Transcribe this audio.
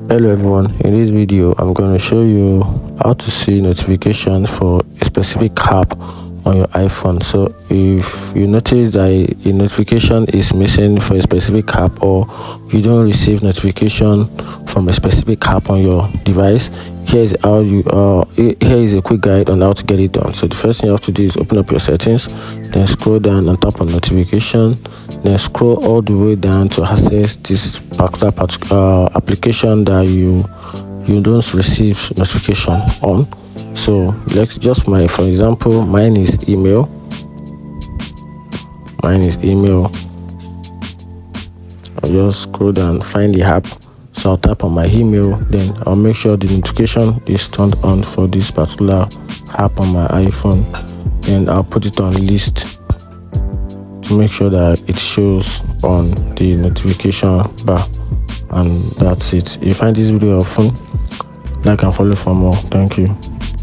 Hello everyone, in this video I'm going to show you how to see notifications for a specific app on your iPhone. So if you notice that a notification is missing for a specific app, or you don't receive notification from a specific app on your device, here is a quick guide on how to get it done. So the first thing you have to do is open up your settings, then scroll down and tap on notification, then scroll all the way down to access this particular application that you don't receive notification on. So let's just for example, mine is email. I'll just scroll down, find the app. So I'll tap on my email, then I'll make sure the notification is turned on for this particular app on my iPhone, and I'll put it on list to make sure that it shows on the notification bar. And that's it. If you find this video helpful, like and follow for more. Thank you.